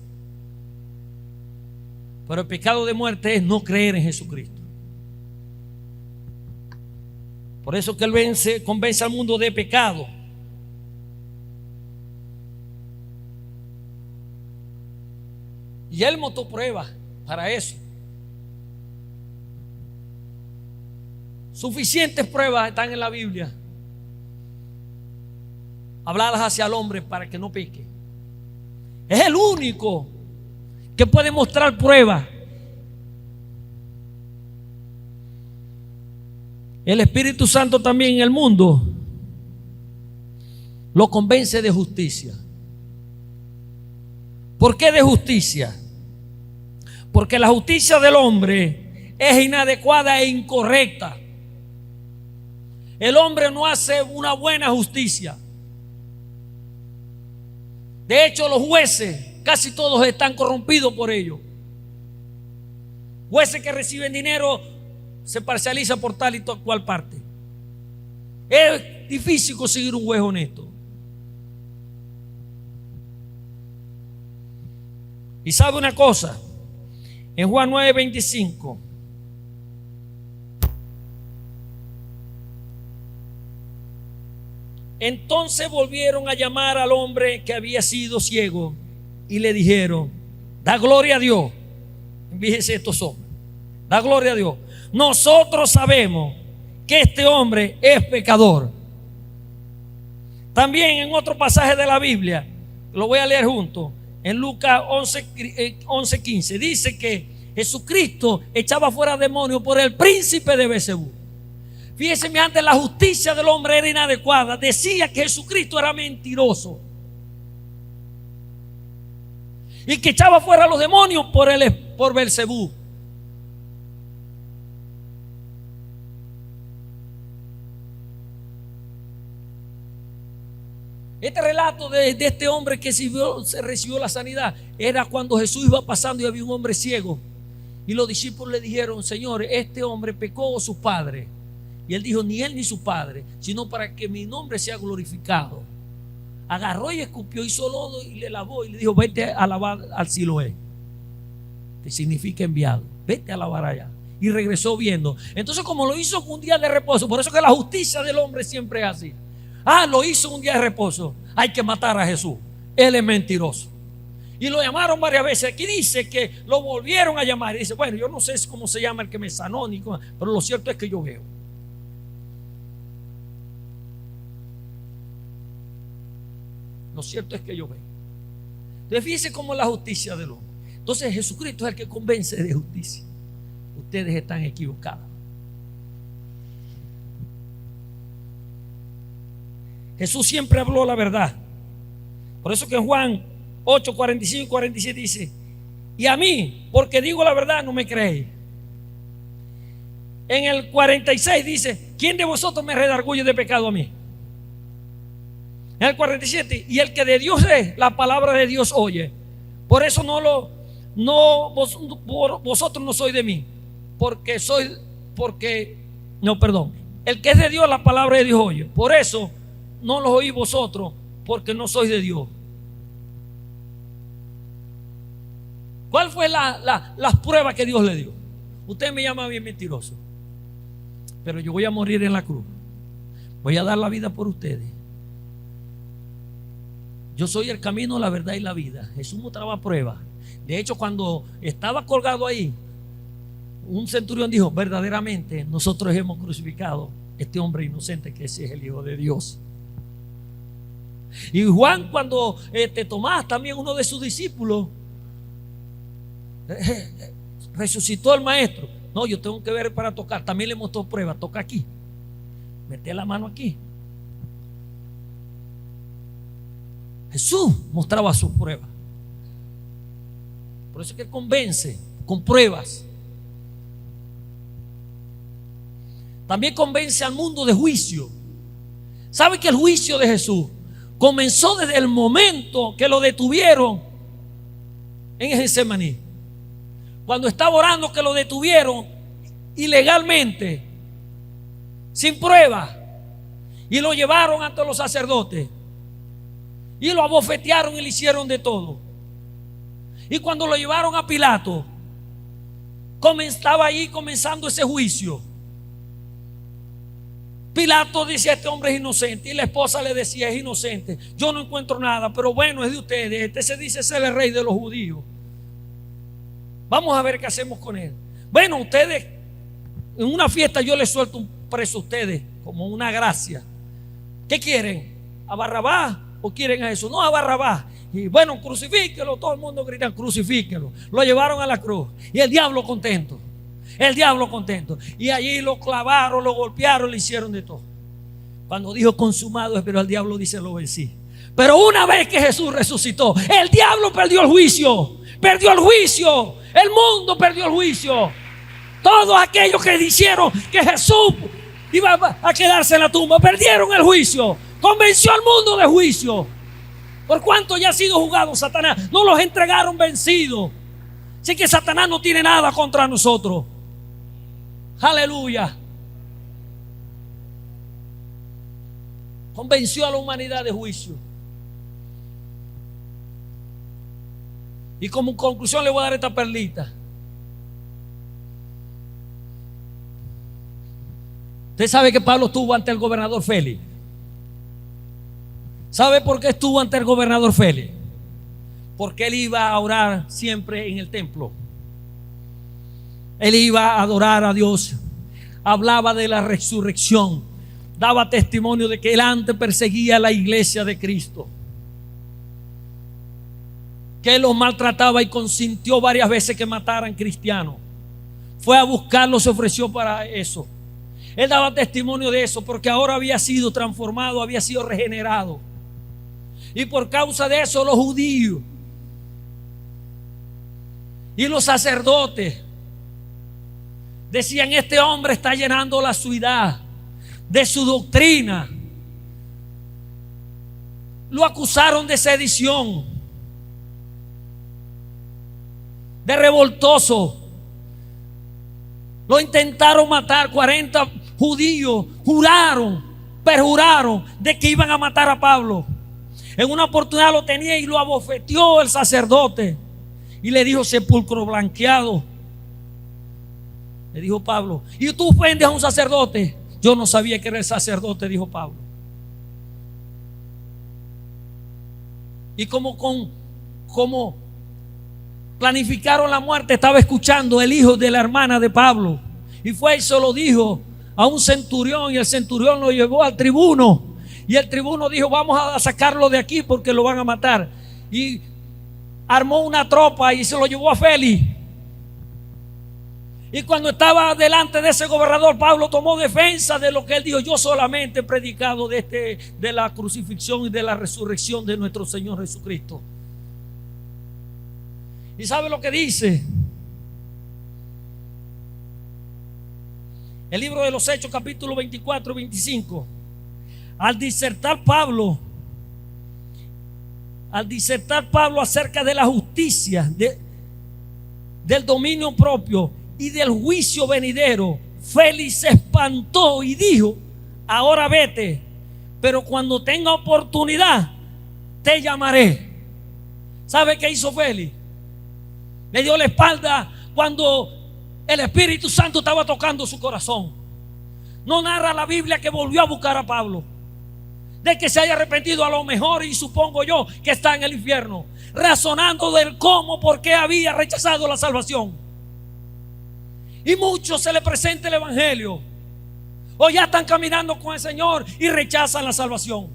Pero el pecado de muerte es no creer en Jesucristo. Por eso que Él convence al mundo de pecado. Y Él montó pruebas para eso. Suficientes pruebas están en la Biblia, habladas hacia el hombre para que no peque. Es el único que puede mostrar pruebas. El Espíritu Santo también en el mundo lo convence de justicia. ¿Por qué de justicia? Porque la justicia del hombre es inadecuada e incorrecta. El hombre no hace una buena justicia. De hecho, los jueces, casi todos están corrompidos por ello. Jueces que reciben dinero se parcializan por tal y tal cual parte. Es difícil conseguir un juez honesto. Y sabe una cosa, en Juan 9:25, entonces volvieron a llamar al hombre que había sido ciego y le dijeron: da gloria a Dios. Fíjense estos hombres, da gloria a Dios. Nosotros sabemos que este hombre es pecador. También en otro pasaje de la Biblia, lo voy a leer junto, en Lucas 11:15, dice que Jesucristo echaba fuera demonios por el príncipe de Beelzebú. Fíjense, antes la justicia del hombre era inadecuada. Decía que Jesucristo era mentiroso y que echaba fuera a los demonios por Beelzebú. Este relato de este hombre que recibió la sanidad era cuando Jesús iba pasando y había un hombre ciego. Y los discípulos le dijeron: Señor, este hombre pecó o su padre. Y él dijo: ni él ni su padre, sino para que mi nombre sea glorificado. Agarró y escupió, hizo lodo y le lavó y le dijo: vete a lavar al Siloé, que significa enviado. Vete a lavar allá. Y regresó viendo. Entonces, como lo hizo un día de reposo, por eso que la justicia del hombre siempre es así. Lo hizo un día de reposo, hay que matar a Jesús, él es mentiroso. Y lo llamaron varias veces. Aquí dice que lo volvieron a llamar y dice: bueno, yo no sé cómo se llama el que me sanó, pero lo cierto es que yo veo. Lo cierto es que yo veo. Entonces fíjense cómo es la justicia del hombre. Entonces Jesucristo es el que convence de justicia. Ustedes están equivocados. Jesús siempre habló la verdad. Por eso que en Juan 8, 45 y 47 dice: y a mí, porque digo la verdad, no me creéis. En el 46 dice: ¿quién de vosotros me redarguye de pecado a mí? En el 47: y el que de Dios es, la palabra de Dios oye. Por eso vosotros no sois de mí, el que es de Dios, la palabra de Dios oye. Por eso no los oí vosotros, porque no sois de Dios. ¿Cuál fue las pruebas que Dios le dio? Usted me llama bien mentiroso, pero yo voy a morir en la cruz. Voy a dar la vida por ustedes. Yo soy el camino, la verdad y la vida. Jesús mostraba pruebas. De hecho, cuando estaba colgado ahí, un centurión dijo: verdaderamente nosotros hemos crucificado a este hombre inocente, que ese es el Hijo de Dios. Y Juan, cuando Tomás, también uno de sus discípulos, resucitó al maestro. No, yo tengo que ver para tocar. También le mostró pruebas. Toca aquí, mete la mano aquí. Jesús mostraba sus pruebas. Por eso es que convence con pruebas. También convence al mundo de juicio. ¿Sabe que el juicio de Jesús comenzó desde el momento que lo detuvieron en Getsemaní? Cuando estaba orando, que lo detuvieron ilegalmente, sin prueba, y lo llevaron ante los sacerdotes y lo abofetearon y le hicieron de todo. Y cuando lo llevaron a Pilato, estaba ahí comenzando ese juicio. Pilato decía: este hombre es inocente. Y la esposa le decía: es inocente, yo no encuentro nada, pero bueno, es de ustedes. Este se dice ser el rey de los judíos. Vamos a ver qué hacemos con él. Bueno, ustedes, en una fiesta yo les suelto un preso a ustedes como una gracia. ¿Qué quieren? ¿A Barrabás o quieren a Jesús? No, a Barrabás. Y bueno, crucifíquelo. Todo el mundo grita: crucifíquelo. Lo llevaron a la cruz y el diablo contento. El diablo contento. Y allí lo clavaron, lo golpearon, le hicieron de todo. Cuando dijo consumado es, pero el diablo dice: lo vencí. Pero una vez que Jesús resucitó, el diablo perdió el juicio. Perdió el juicio. El mundo perdió el juicio. Todos aquellos que dijeron que Jesús iba a quedarse en la tumba, perdieron el juicio. Convenció al mundo de juicio. Por cuanto ya ha sido juzgado Satanás, no los entregaron vencidos. Así que Satanás no tiene nada contra nosotros. Aleluya. Convenció a la humanidad de juicio. Y como conclusión le voy a dar esta perlita. Usted sabe que Pablo estuvo ante el gobernador Félix. ¿Sabe por qué estuvo ante el gobernador Félix? Porque él iba a orar siempre en el templo. Él iba a adorar a Dios. Hablaba de la resurrección. daba testimonio de que él antes perseguía a la iglesia de Cristo, que él los maltrataba y consintió varias veces que mataran cristianos. Fue a buscarlos, se ofreció para eso. Él daba testimonio de eso porque ahora había sido transformado, había sido regenerado. Y por causa de eso los judíos y los sacerdotes decían: este hombre está llenando la ciudad de su doctrina. Lo acusaron de sedición, de revoltoso. Lo intentaron matar. 40 judíos perjuraron de que iban a matar a Pablo. En una oportunidad lo tenía y lo abofeteó el sacerdote y le dijo: sepulcro blanqueado. Le dijo Pablo: ¿y tú ofendes a un sacerdote? Yo no sabía que era el sacerdote, dijo Pablo. Y como planificaron la muerte, estaba escuchando el hijo de la hermana de Pablo, y fue y se lo dijo a un centurión, y el centurión lo llevó al tribuno, y el tribuno dijo: vamos a sacarlo de aquí porque lo van a matar. Y armó una tropa y se lo llevó a Félix. Y cuando estaba delante de ese gobernador, Pablo tomó defensa de lo que él dijo: yo solamente he predicado de la crucifixión y de la resurrección de nuestro Señor Jesucristo. ¿Y sabe lo que dice el libro de los Hechos, capítulo 24 y 25? Al disertar Pablo acerca de la justicia, del dominio propio y del juicio venidero, Félix se espantó y dijo: ahora vete, pero cuando tenga oportunidad te llamaré. ¿Sabe qué hizo Félix? Le dio la espalda cuando el Espíritu Santo estaba tocando su corazón. No narra la Biblia que volvió a buscar a Pablo, de que se haya arrepentido, a lo mejor, y supongo yo que está en el infierno, razonando del cómo, por qué había rechazado la salvación. Y muchos se les presenta el evangelio, o ya están caminando con el Señor y rechazan la salvación.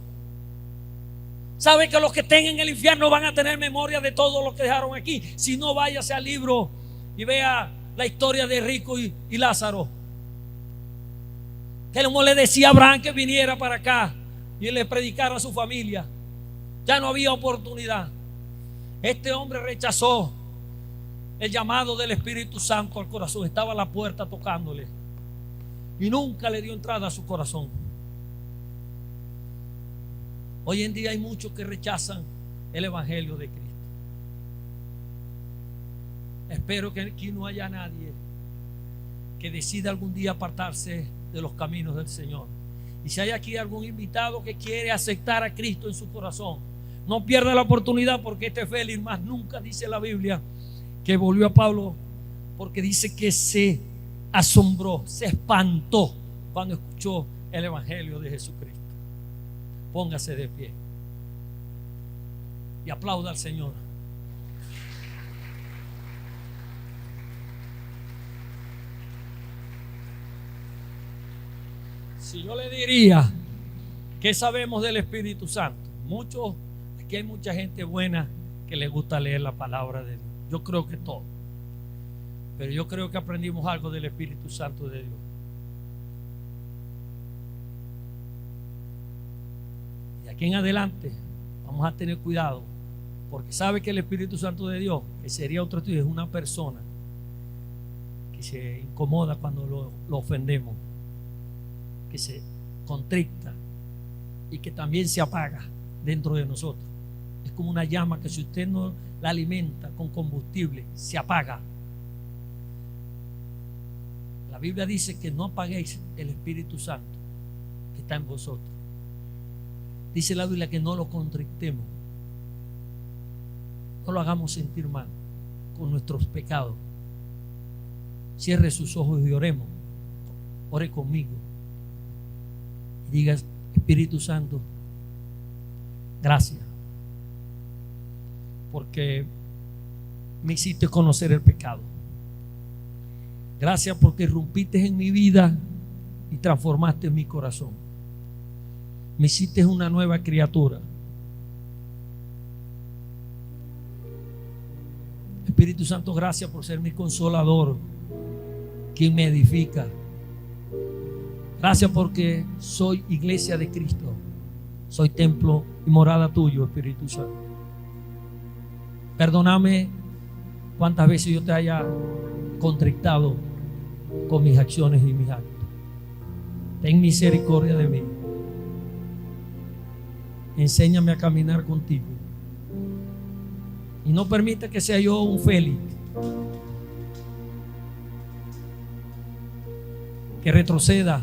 ¿Sabe que los que estén en el infierno van a tener memoria de todo lo que dejaron aquí? Si no, váyase al libro y vea la historia de Rico y Lázaro, que como le decía a Abraham que viniera para acá y le predicara a su familia. Ya no había oportunidad. Este hombre rechazó el llamado del Espíritu Santo al corazón. Estaba a la puerta tocándole y nunca le dio entrada a su corazón. Hoy en día hay muchos que rechazan el evangelio de Cristo. Espero que aquí no haya nadie que decida algún día apartarse de los caminos del Señor. Y si hay aquí algún invitado que quiere aceptar a Cristo en su corazón, no pierda la oportunidad, porque este Félix más nunca, dice la Biblia, que volvió a Pablo, porque dice que se asombró, se espantó cuando escuchó el evangelio de Jesucristo. Póngase de pie y aplauda al Señor. Si yo le diría ¿qué sabemos del Espíritu Santo? Aquí hay mucha gente buena que le gusta leer la palabra de Dios. Yo creo que todo. Pero yo creo que aprendimos algo del Espíritu Santo de Dios. Y aquí en adelante vamos a tener cuidado, porque sabe que el Espíritu Santo de Dios, que sería otro estudio, es una persona que se incomoda cuando lo ofendemos, que se contricta y que también se apaga dentro de nosotros. Es como una llama que si usted no la alimenta con combustible, se apaga. La Biblia dice que no apaguéis el Espíritu Santo que está en vosotros. Dice la Biblia que no lo contrictemos, no lo hagamos sentir mal con nuestros pecados. Cierre sus ojos y oremos. Ore conmigo y diga: Espíritu Santo, gracias, porque me hiciste conocer el pecado. Gracias porque irrumpiste en mi vida y transformaste mi corazón. Me hiciste una nueva criatura. Espíritu Santo, gracias por ser mi consolador, quien me edifica. Gracias porque soy iglesia de Cristo. Soy templo y morada tuyo, Espíritu Santo. Perdóname cuántas veces yo te haya contrictado con mis acciones y mis actos. Ten misericordia de mí. Enséñame a caminar contigo. Y no permita que sea yo un Félix que retroceda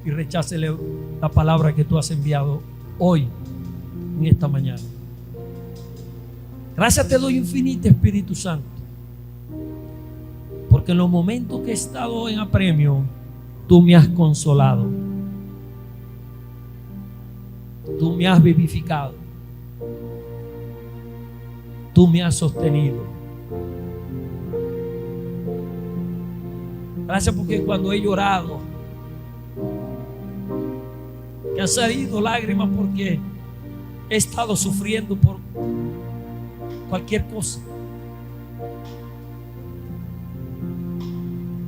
y rechace la palabra que tú has enviado hoy, en esta mañana. Gracias te doy infinita, Espíritu Santo, porque en los momentos que he estado en apremio, tú me has consolado, tú me has vivificado, tú me has sostenido. Gracias porque cuando he llorado, que han salido lágrimas porque he estado sufriendo por cualquier cosa,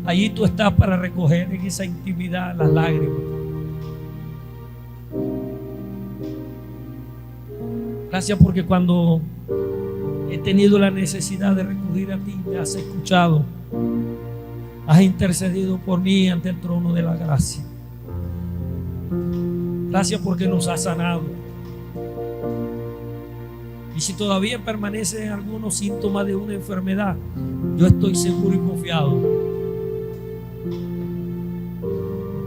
allí tú estás para recoger en esa intimidad las lágrimas. Gracias porque cuando he tenido la necesidad de recurrir a ti, me has escuchado, has intercedido por mí ante el trono de la gracia. Gracias porque nos has sanado. Y si todavía permanecen algunos síntomas de una enfermedad, yo estoy seguro y confiado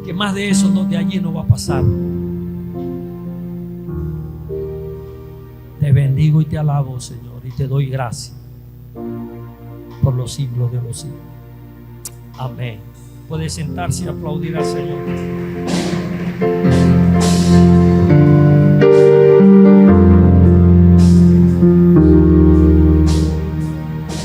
que más de eso de allí no va a pasar. Te bendigo y te alabo, Señor, y te doy gracias por los siglos de los siglos. Amén. Puede sentarse y aplaudir al Señor.